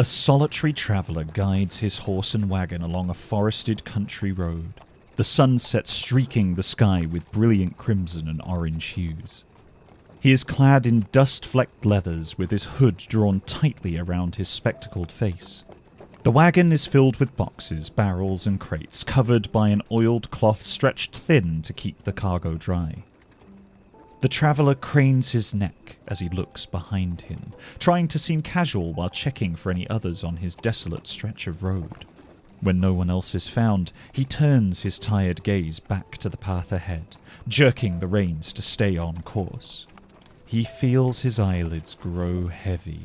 A solitary traveller guides his horse and wagon along a forested country road, the sunset streaking the sky with brilliant crimson and orange hues. He is clad in dust-flecked leathers with his hood drawn tightly around his spectacled face. The wagon is filled with boxes, barrels and crates covered by an oiled cloth stretched thin to keep the cargo dry. The traveller cranes his neck as he looks behind him, trying to seem casual while checking for any others on his desolate stretch of road. When no one else is found, he turns his tired gaze back to the path ahead, jerking the reins to stay on course. He feels his eyelids grow heavy.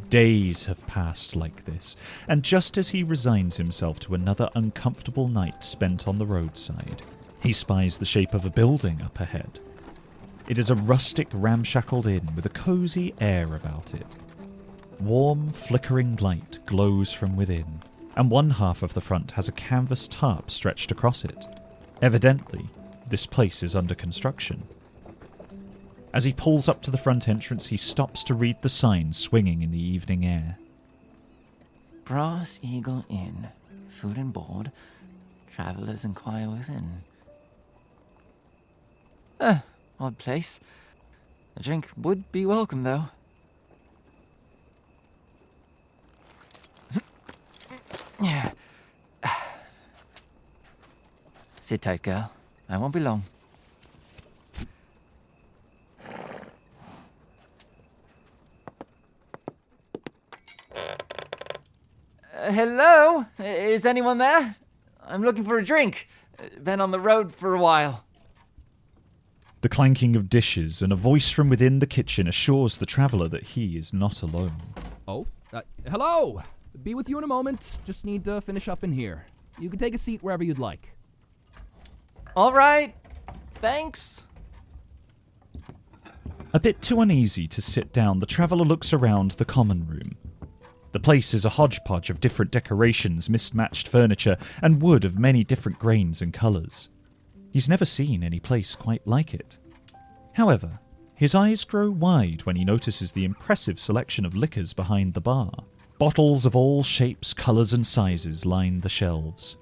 Days have passed like this, and just as he resigns himself to another uncomfortable night spent on the roadside, he spies the shape of a building up ahead. It is a rustic, ramshackled inn with a cosy air about it. Warm, flickering light glows from within, and one half of the front has a canvas tarp stretched across it. Evidently, this place is under construction. As he pulls up to the front entrance, he stops to read the sign swinging in the evening air. Brass Eagle Inn. Food and board. Travellers inquire within. Odd place. A drink would be welcome, though. Yeah. Sit tight, girl. I won't be long. Hello? Is anyone there? I'm looking for a drink. Been on the road for a while. The clanking of dishes and a voice from within the kitchen assures the traveller that he is not alone. Oh, hello! Be with you in a moment. Just need to finish up in here. You can take a seat wherever you'd like. All right. Thanks. A bit too uneasy to sit down, the traveller looks around the common room. The place is a hodgepodge of different decorations, mismatched furniture, and wood of many different grains and colours. He's never seen any place quite like it. However, his eyes grow wide when he notices the impressive selection of liquors behind the bar. Bottles of all shapes, colours and sizes line the shelves.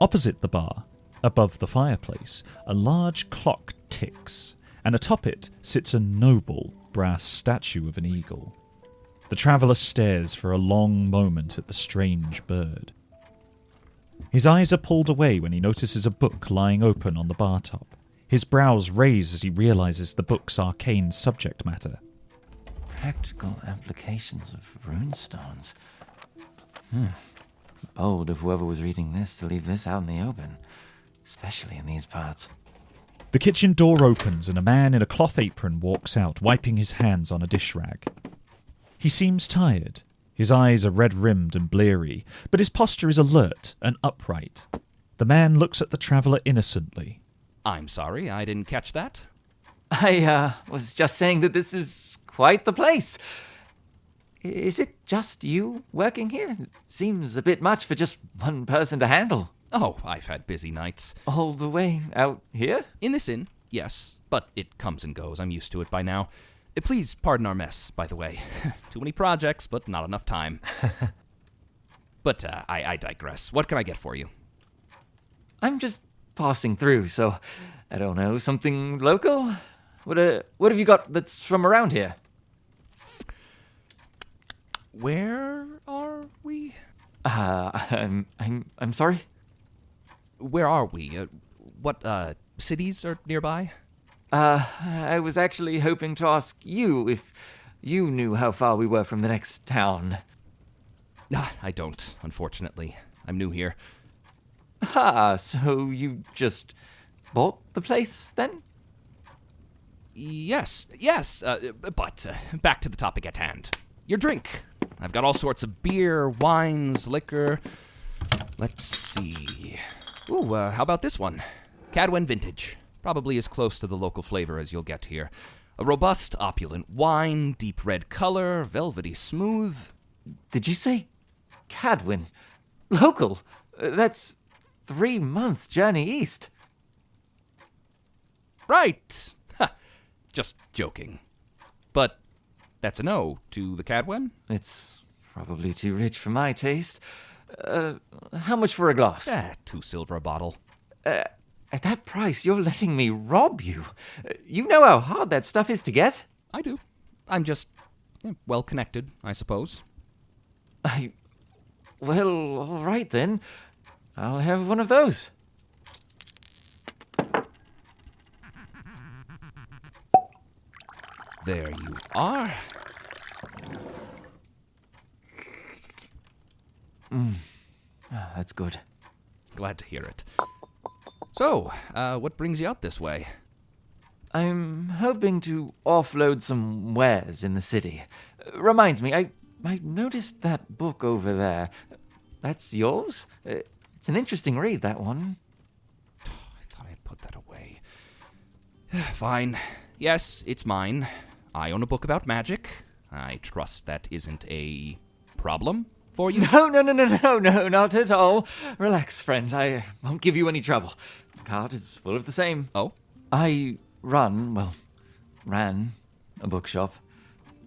Opposite the bar, above the fireplace, a large clock ticks, and atop it sits a noble brass statue of an eagle. The traveller stares for a long moment at the strange bird. His eyes are pulled away when he notices a book lying open on the bar top. His brows raise as he realises the book's arcane subject matter. Practical applications of runestones. Bold of whoever was reading this to leave this out in the open, especially in these parts. The kitchen door opens and a man in a cloth apron walks out, wiping his hands on a dish rag. He seems tired. His eyes are red-rimmed and bleary, but his posture is alert and upright. The man looks at the traveller innocently. I'm sorry, I didn't catch that. I was just saying that this is quite the place. Is it just you working here? It seems a bit much for just one person to handle. Oh, I've had busy nights. All the way out here? In this inn, yes, but it comes and goes. I'm used to it by now. Please pardon our mess, by the way. Too many projects, but not enough time. But I digress. What can I get for you? I'm just passing through, so I don't know, something local? What have you got that's from around here? Where are we? I'm sorry? Where are we? What cities are nearby? I was actually hoping to ask you if you knew how far we were from the next town. I don't, unfortunately. I'm new here. So you just bought the place, then? Yes, but back to the topic at hand. Your drink. I've got all sorts of beer, wines, liquor. Let's see. Ooh, how about this one? Cadwen Vintage. Probably as close to the local flavor as you'll get here. A robust, opulent wine, deep red color, velvety smooth. Did you say Cadwen? Local? That's 3 months' journey east. Right. Just joking. But that's a no to the Cadwen? It's probably too rich for my taste. How much for a glass? 2 silver a bottle. At that price, you're letting me rob you. You know how hard that stuff is to get. I do. I'm just well connected, I suppose. Well, all right then. I'll have one of those. There you are. That's good. Glad to hear it. So, what brings you out this way? I'm hoping to offload some wares in the city. Reminds me, I noticed that book over there. That's yours? It's an interesting read, that one. I thought I had put that away. Fine. Yes, it's mine. I own a book about magic. I trust that isn't a problem for you? No, not at all. Relax, friend. I won't give you any trouble. The cart is full of the same. Oh? I ran a bookshop.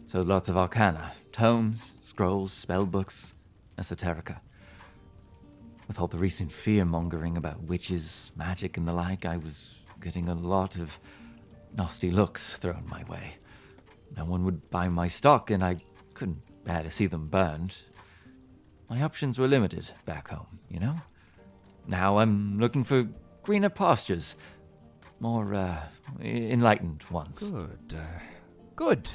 Sold lots of arcana, tomes, scrolls, spell books, esoterica. With all the recent fear-mongering about witches, magic, and the like, I was getting a lot of nasty looks thrown my way. No one would buy my stock, and I couldn't bear to see them burned. My options were limited back home, you know? Now I'm looking for greener pastures. More, enlightened ones. Good.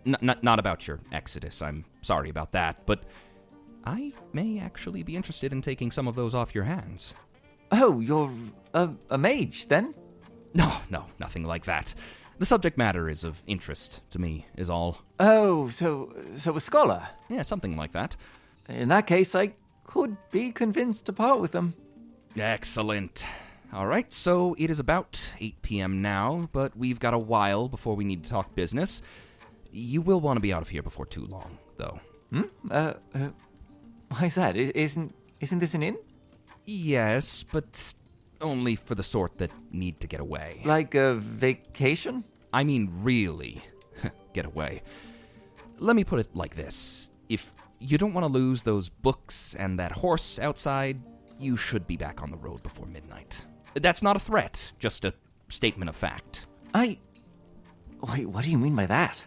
Not about your exodus. I'm sorry about that, but I may actually be interested in taking some of those off your hands. Oh, you're a mage, then? No, nothing like that. The subject matter is of interest to me, is all. Oh, so a scholar? Yeah, something like that. In that case, I could be convinced to part with them. Excellent. All right, so it is about 8 p.m. now, but we've got a while before we need to talk business. You will want to be out of here before too long, though. Why's that? Isn't this an inn? Yes, but only for the sort that need to get away. Like a vacation? I mean, really get away. Let me put it like this. If you don't want to lose those books and that horse outside, you should be back on the road before midnight. That's not a threat, just a statement of fact. Wait, what do you mean by that?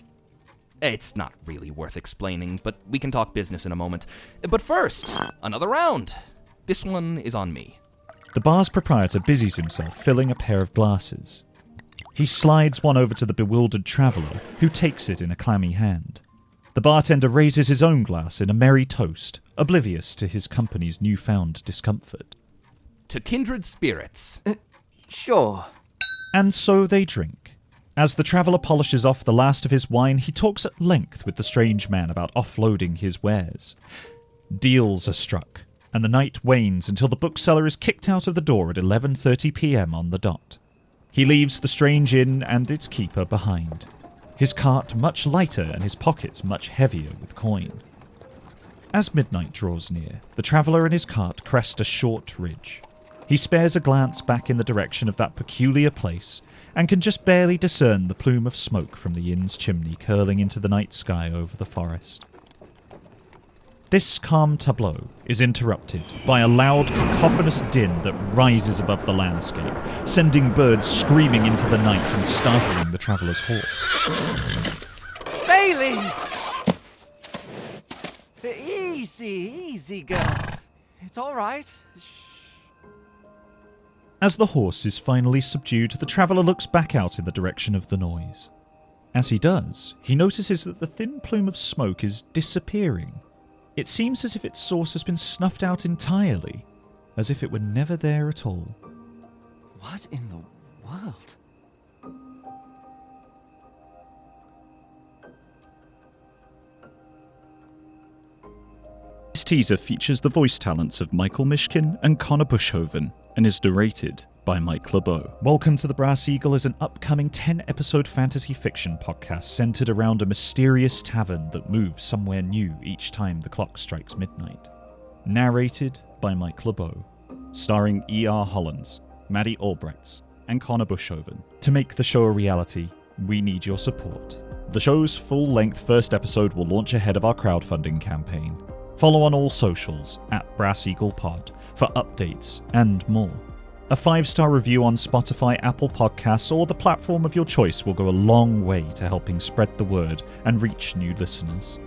It's not really worth explaining, but we can talk business in a moment. But first, another round. This one is on me. The bar's proprietor busies himself filling a pair of glasses. He slides one over to the bewildered traveller, who takes it in a clammy hand. The bartender raises his own glass in a merry toast, oblivious to his company's newfound discomfort. To kindred spirits. Sure. And so they drink. As the traveller polishes off the last of his wine, he talks at length with the strange man about offloading his wares. Deals are struck, and the night wanes until the bookseller is kicked out of the door at 11:30 p.m. on the dot. He leaves the strange inn and its keeper behind, his cart much lighter and his pockets much heavier with coin. As midnight draws near, the traveller and his cart crest a short ridge. He spares a glance back in the direction of that peculiar place and can just barely discern the plume of smoke from the inn's chimney curling into the night sky over the forest. This calm tableau is interrupted by a loud, cacophonous din that rises above the landscape, sending birds screaming into the night and startling the traveller's horse. Bailey! Easy, girl. It's all right. Shh. As the horse is finally subdued, the traveller looks back out in the direction of the noise. As he does, he notices that the thin plume of smoke is disappearing. It seems as if its source has been snuffed out entirely, as if it were never there at all. What in the world? This teaser features the voice talents of Michael Mishkin and Connor Bushoven, and is narrated by Mike LeBeau. Welcome to the Brass Eagle is an upcoming 10-episode fantasy fiction podcast centered around a mysterious tavern that moves somewhere new each time the clock strikes midnight. Narrated by Mike LeBeau, starring E.R. Hollins, Maddie Albrechts, and Connor Bushoven. To make the show a reality, we need your support. The show's full-length first episode will launch ahead of our crowdfunding campaign. Follow on all socials @BrassEaglePod for updates and more. A 5-star review on Spotify, Apple Podcasts, or the platform of your choice will go a long way to helping spread the word and reach new listeners.